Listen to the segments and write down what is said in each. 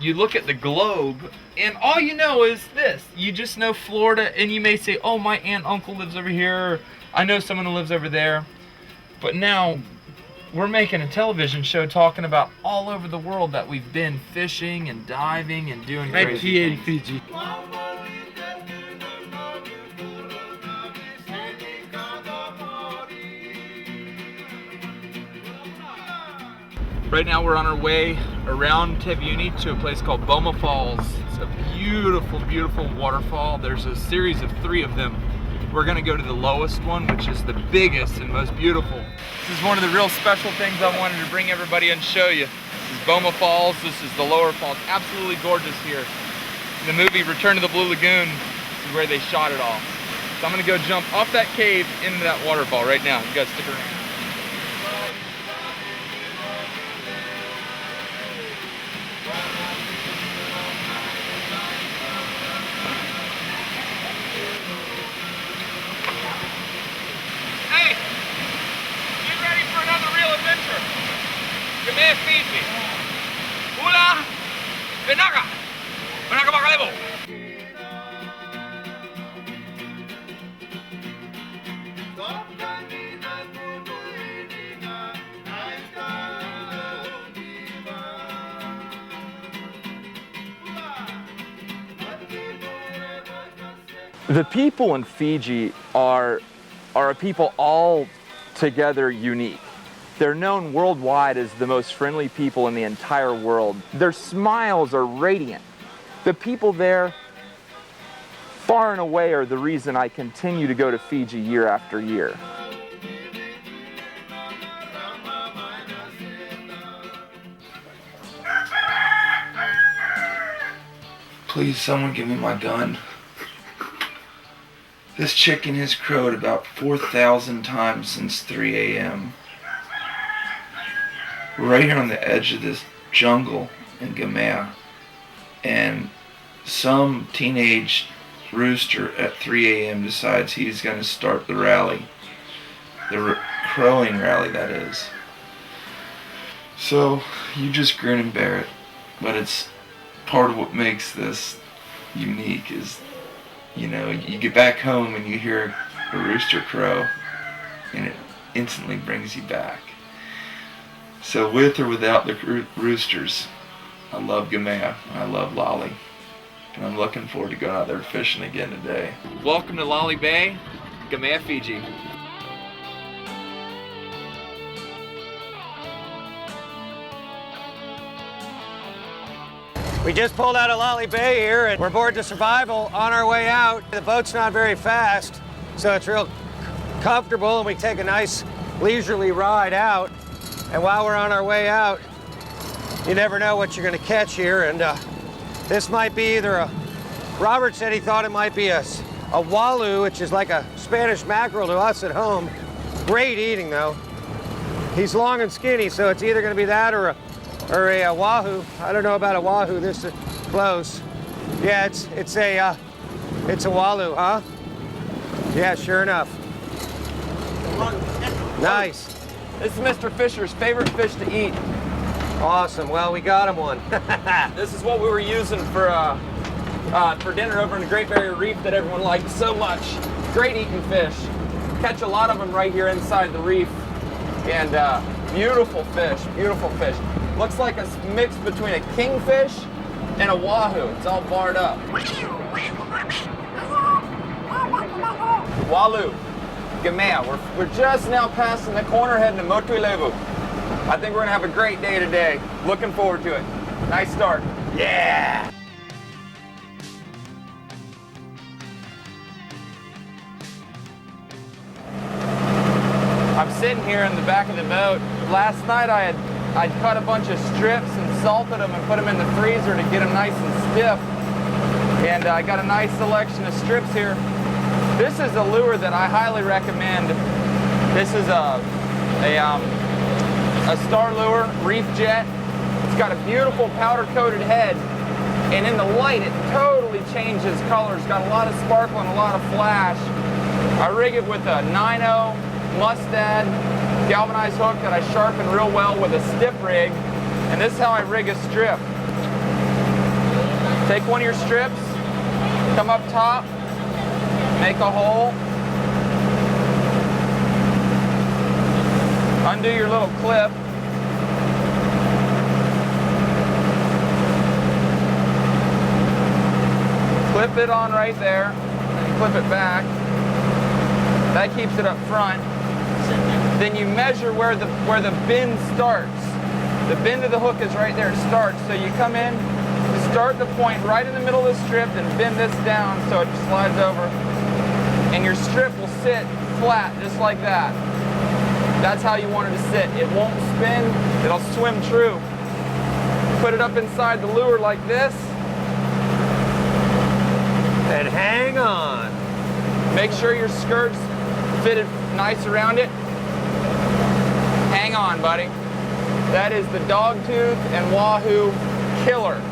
you look at the globe, and all you know is this. You just know Florida, and you may say, oh, my aunt, uncle lives over here. Or, I know someone who lives over there. But now, we're making a television show talking about all over the world that we've been fishing and diving and doing crazy Right here in things. Fiji. Right now we're on our way around Tebuni to a place called Boma Falls. It's a beautiful, beautiful waterfall. There's a series of 3 of them. We're gonna go to the lowest one, which is the biggest and most beautiful. This is one of the real special things I wanted to bring everybody and show you. This is Boma Falls, this is the lower falls. Absolutely gorgeous here. In the movie Return to the Blue Lagoon, this is where they shot it all. So I'm gonna go jump off that cave into that waterfall right now. You guys stick around. Fiji. Hula, Benaga, Benaga Bakalebo. The people in Fiji are a people all together unique. They're known worldwide as the most friendly people in the entire world. Their smiles are radiant. The people there, far and away, are the reason I continue to go to Fiji year after year. Please, someone give me my gun. This chicken has crowed about 4,000 times since 3 a.m. We're right here on the edge of this jungle in Gamea, and some teenage rooster at 3 a.m. decides he's going to start the rally. The crowing rally, that is. So, you just grin and bear it. But it's part of what makes this unique is, you know, you get back home and you hear a rooster crow, and it instantly brings you back. So with or without the roosters, I love Gamea, I love Lolly, and I'm looking forward to going out there fishing again today. Welcome to Lolly Bay, Gamea, Fiji. We just pulled out of Lolly Bay here, and we're aboard the Survival on our way out. The boat's not very fast, so it's real comfortable, and we take a nice leisurely ride out. And while we're on our way out, you never know what you're gonna catch here. And this might be either Robert said he thought it might be a Wahoo, which is like a Spanish mackerel to us at home. Great eating though. He's long and skinny, so it's either gonna be that or a Wahoo. I don't know about a Wahoo, this is close. Yeah, it's a Wahoo, huh? Yeah, sure enough. Nice. This is Mr. Fisher's favorite fish to eat. Awesome. Well, we got him one. This is what we were using for dinner over in the Great Barrier Reef that everyone liked so much. Great eating fish. Catch a lot of them right here inside the reef. And beautiful fish, beautiful fish. Looks like a mix between a kingfish and a Wahoo. It's all barred up. Walu. Gamea. We're just now passing the corner heading to Motuilevu. I think we're gonna have a great day today. Looking forward to it. Nice start. Yeah! I'm sitting here in the back of the boat. Last night I'd cut a bunch of strips and salted them and put them in the freezer to get them nice and stiff. And I got a nice selection of strips here. This is a lure that I highly recommend. This is a star lure, Reef Jet. It's got a beautiful powder-coated head, and in the light it totally changes colors. Got a lot of sparkle and a lot of flash. I rig it with a 9.0 Mustad galvanized hook that I sharpen real well with a stiff rig, and this is how I rig a strip. Take one of your strips, come up top, make a hole, undo your little clip, clip it on right there, and clip it back. That keeps it up front. Then you measure where the bend starts. The bend of the hook is right there, it starts. So you come in, start the point right in the middle of the strip, and bend this down so it slides over. And your strip will sit flat, just like that. That's how you want it to sit. It won't spin, it'll swim true. Put it up inside the lure like this. And hang on. Make sure your skirt's fitted nice around it. Hang on, buddy. That is the dogtooth and wahoo killer.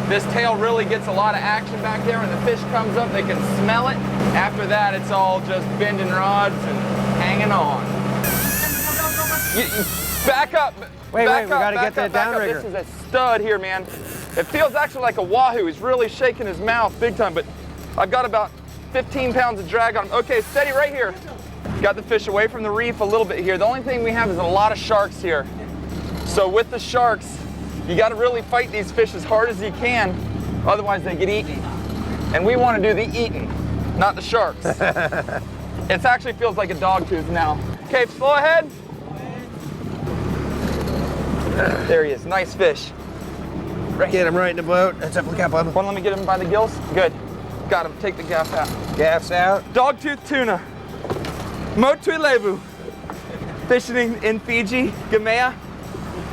This tail really gets a lot of action back there. When the fish comes up, they can smell it. After that, it's all just bending rods and hanging on. Back up. Wait, back we up, gotta back get up, that back up. downrigger. This is a stud here, man. It feels actually like a wahoo. He's really shaking his mouth big time, but I've got about 15 pounds of drag on him. Okay, steady right here. Got the fish away from the reef a little bit here. The only thing we have is a lot of sharks here. So with the sharks, you got to really fight these fish as hard as you can, otherwise they get eaten. And we want to do the eating, not the sharks. It actually feels like a dog tooth now. Okay, slow ahead. There he is, nice fish. Right. Get him right in the boat. That's up, look out, Bubba. Let me get him by the gills. Good. Got him, take the gaff out. Gaff's out. Dogtooth tuna. Motu levu. Fishing in Fiji, Gamea,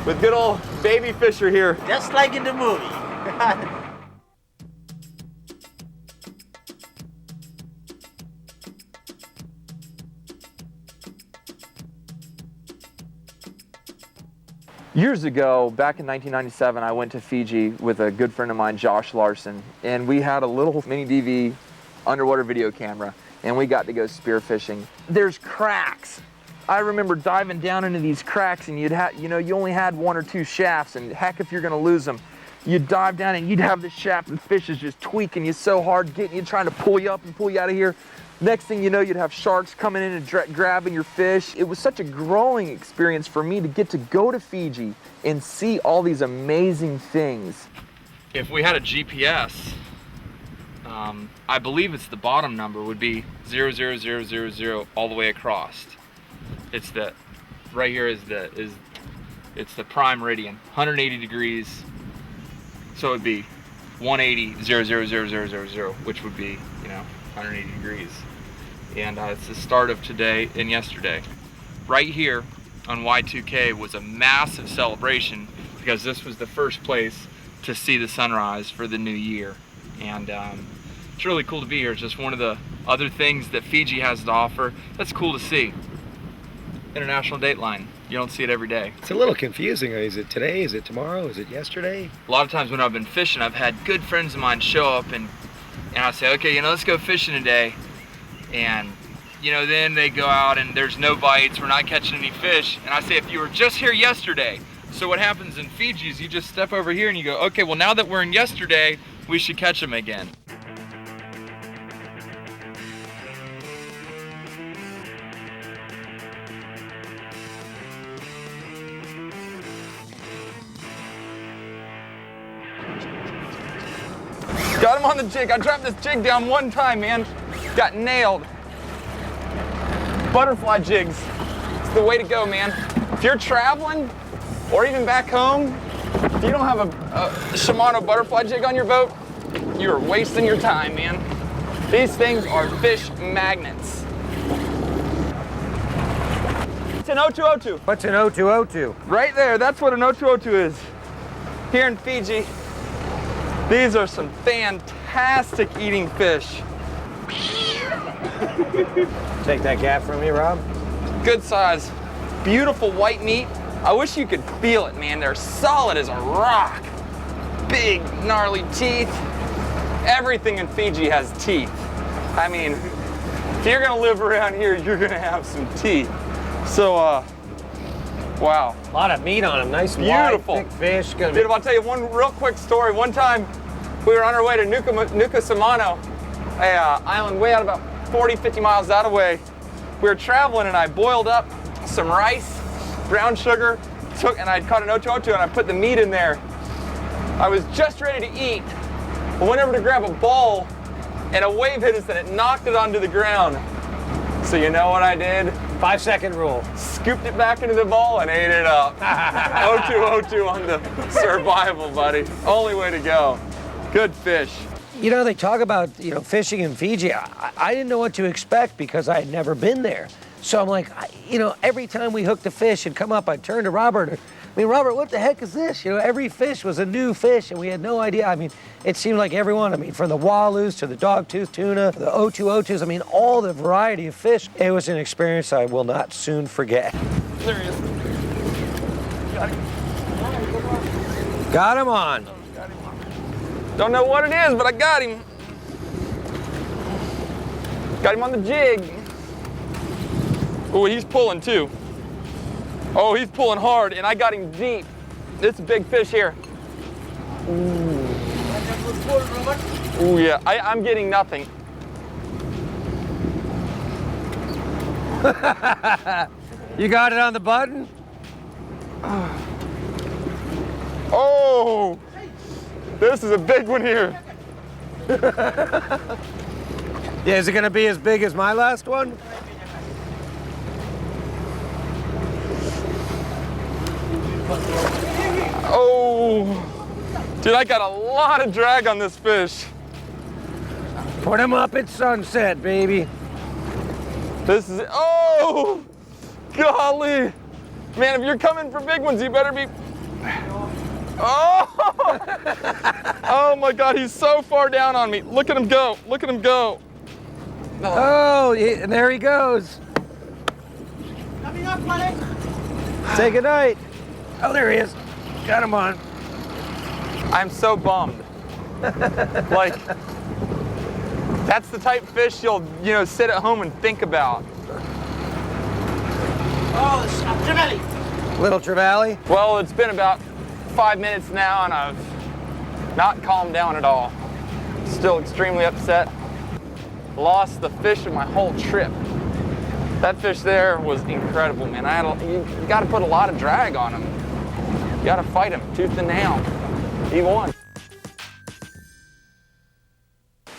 with good old baby fisher here. Just like in the movie. Years ago, back in 1997, I went to Fiji with a good friend of mine, Josh Larson, and we had a little mini DV underwater video camera, and we got to go spearfishing. There's cracks. I remember diving down into these cracks, and you only had one or two shafts, and heck, if you're gonna lose them, you'd dive down and you'd have this shaft, and fish is just tweaking you so hard, getting you, trying to pull you up and pull you out of here. Next thing you know, you'd have sharks coming in and grabbing your fish. It was such a growing experience for me to get to go to Fiji and see all these amazing things. If we had a GPS, I believe it's the bottom number would be 00000 all the way across. It's the, right here it's the prime meridian, 180 degrees. So it would be 180, 00000, which would be, 180 degrees. And it's the start of today and yesterday. Right here on Y2K was a massive celebration because this was the first place to see the sunrise for the new year. And it's really cool to be here. It's just one of the other things that Fiji has to offer. That's cool to see. International dateline. You don't see it every day. It's a little confusing. Is it today? Is it tomorrow? Is it yesterday? A lot of times when I've been fishing, I've had good friends of mine show up and I say, okay, let's go fishing today. And, then they go out and there's no bites, we're not catching any fish. And I say, if you were just here yesterday. So what happens in Fiji is you just step over here and you go, okay, well now that we're in yesterday, we should catch them again. Got him on the jig. I dropped this jig down one time, man. Got nailed. Butterfly jigs. It's the way to go, man. If you're traveling, or even back home, if you don't have a Shimano butterfly jig on your boat, you're wasting your time, man. These things are fish magnets. It's an 0202. What's an 0202? Right there, that's what an 0202 is. Here in Fiji, these are some fantastic eating fish. Take that gaff from me, Rob. Good size, beautiful white meat. I wish you could feel it, man. They're solid as a rock. Big, gnarly teeth. Everything in Fiji has teeth. I mean, if you're gonna live around here, you're gonna have some teeth. So, wow. A lot of meat on them, nice Beautiful. wide, thick fish. Dude, I'll tell you one real quick story. One time, We were on our way to Nuka Samano, a island way out about 40, 50 miles out of way. We were traveling and I boiled up some rice, brown sugar, and I'd caught an otu-otu and I put the meat in there. I was just ready to eat. I went over to grab a bowl and a wave hit us and it knocked it onto the ground. So you know what I did? 5-second rule. Scooped it back into the bowl and ate it up. Otu-otu on the survival, buddy. Only way to go. Good fish. You know, they talk about, fishing in Fiji. I didn't know what to expect because I had never been there. So I'm like, every time we hooked a fish and come up, I'd turn to Robert. Robert, what the heck is this? Every fish was a new fish and we had no idea. It seemed like everyone, from the wahoos to the dogtooth tuna, the otu-otus, all the variety of fish. It was an experience I will not soon forget. There he is. Got him. Got him on. Don't know what it is, but I got him. Got him on the jig. Oh, he's pulling too. Oh, he's pulling hard, and I got him deep. This is a big fish here. Ooh, yeah, I'm getting nothing. You got it on the button? Oh, this is a big one here. Yeah, is it gonna be as big as my last one? Oh, dude, I got a lot of drag on this fish. Put him up at sunset, baby. This is, oh, golly. Man, if you're coming for big ones, you better be, oh, oh my God, he's so far down on me. Look at him go, look at him go. Oh, and there he goes. Coming up, buddy. Say goodnight. Oh, there he is. Got him on. I'm so bummed. Like, that's the type of fish you'll, sit at home and think about. Oh, it's a trevally. Little trevally. Well, it's been about 5 minutes now and I've not calmed down at all. Still extremely upset. Lost the fish of my whole trip. That fish there was incredible, man. You got to put a lot of drag on him. You got to fight him tooth and nail. He won.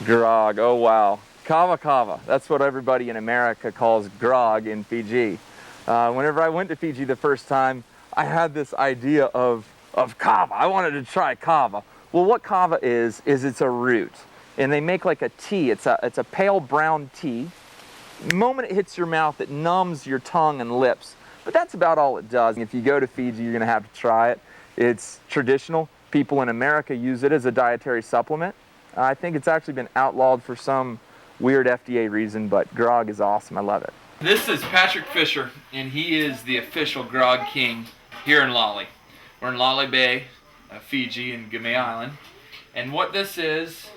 Grog, oh wow. Kava kava, that's what everybody in America calls grog in Fiji. Whenever I went to Fiji the first time, I had this idea of kava. I wanted to try kava. Well, what kava is it's a root. And they make like a tea. It's a pale brown tea. The moment it hits your mouth, it numbs your tongue and lips. But that's about all it does. If you go to Fiji, you're gonna have to try it. It's traditional. People in America use it as a dietary supplement. I think it's actually been outlawed for some weird FDA reason, but grog is awesome. I love it. This is Patrick Fisher, and he is the official grog king here in Lale. We're in Lale Bay, Fiji, and Gamay Island. And what this is,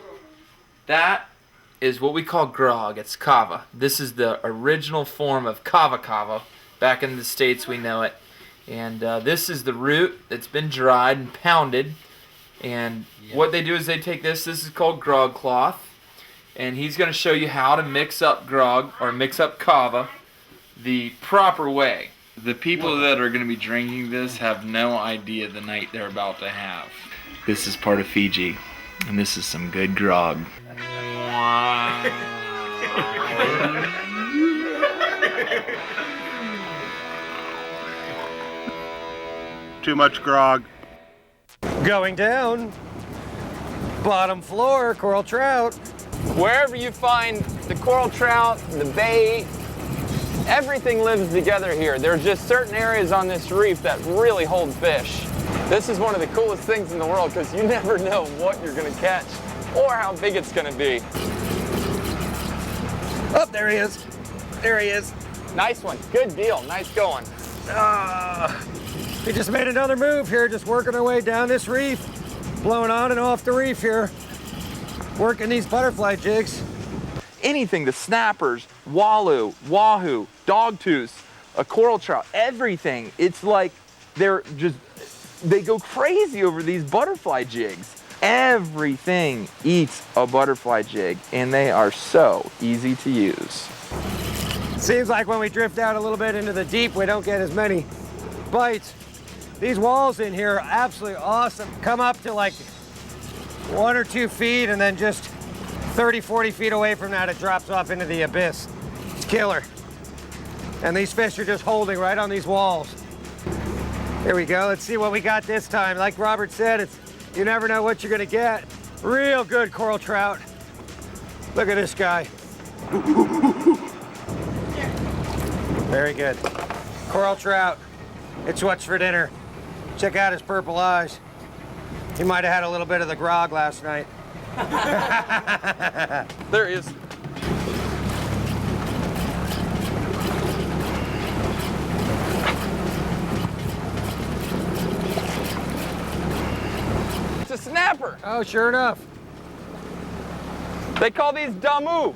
that is what we call grog. It's kava. This is the original form of kava kava. Back in the States, we know it. And this is the root that's been dried and pounded. And what they do is they take this is called grog cloth. And he's going to show you how to mix up grog, or mix up kava, the proper way. The people that are going to be drinking this have no idea the night they're about to have. This is part of Fiji, and this is some good grog. Too much grog. Going down. Bottom floor, coral trout. Wherever you find the coral trout, the bait, everything lives together here. There are just certain areas on this reef that really hold fish. This is one of the coolest things in the world because you never know what you're going to catch or how big it's going to be. Oh, there he is. There he is. Nice one. Good deal. Nice going. We just made another move here, just working our way down this reef, blowing on and off the reef here, working these butterfly jigs. Anything, the snappers, wahoo, dogtooth, a coral trout, everything. It's like they go crazy over these butterfly jigs. Everything eats a butterfly jig, and they are so easy to use. Seems like when we drift out a little bit into the deep, we don't get as many bites. These walls in here are absolutely awesome. Come up to like 1 or 2 feet, and then just 30, 40 feet away from that, it drops off into the abyss. It's killer. And these fish are just holding right on these walls. Here we go. Let's see what we got this time. Like Robert said, you never know what you're gonna get. Real good coral trout. Look at this guy. Very good. Coral trout. It's what's for dinner. Check out his purple eyes. He might have had a little bit of the grog last night. There he is. It's a snapper. Oh, sure enough. They call these damu.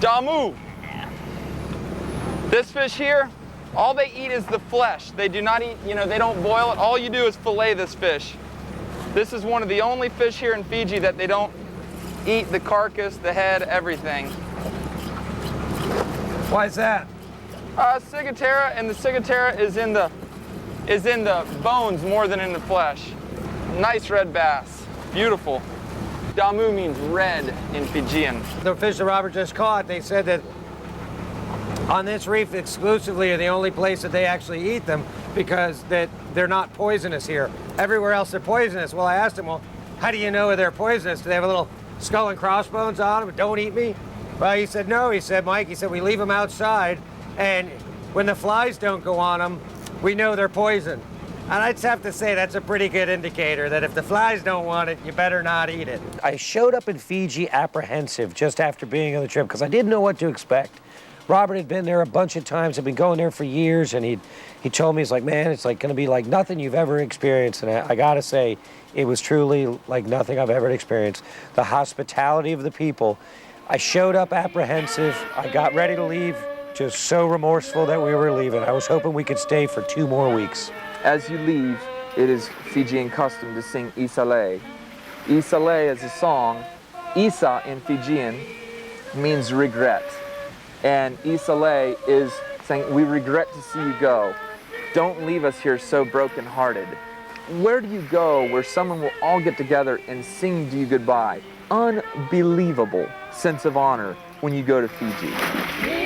Damu. This fish here, all they eat is the flesh. They do not eat, they don't boil it. All you do is fillet this fish. This is one of the only fish here in Fiji that they don't eat the carcass, the head, everything. Why is that? Ciguatera, and the ciguatera is in the bones more than in the flesh. Nice red bass, beautiful. Damu means red in Fijian. The fish that Robert just caught, they said that on this reef exclusively are the only place that they actually eat them because that they're not poisonous here. Everywhere else they're poisonous. Well, I asked him, well, how do you know they're poisonous? Do they have a little skull and crossbones on them? Don't eat me? Well, he said, no. He said, Mike, he said, we leave them outside, and when the flies don't go on them, we know they're poison. And I'd have to say that's a pretty good indicator that if the flies don't want it, you better not eat it. I showed up in Fiji apprehensive just after being on the trip because I didn't know what to expect. Robert had been there a bunch of times, had been going there for years, and he told me, he's like, man, it's like gonna be like nothing you've ever experienced. And I gotta say, it was truly like nothing I've ever experienced. The hospitality of the people. I showed up apprehensive, I got ready to leave, just so remorseful that we were leaving. I was hoping we could stay for 2 more weeks. As you leave, it is Fijian custom to sing Isale. Isale is a song. Isa in Fijian means regret. And Isale is saying, we regret to see you go. Don't leave us here so brokenhearted. Where do you go where someone will all get together and sing to you goodbye? Unbelievable sense of honor when you go to Fiji.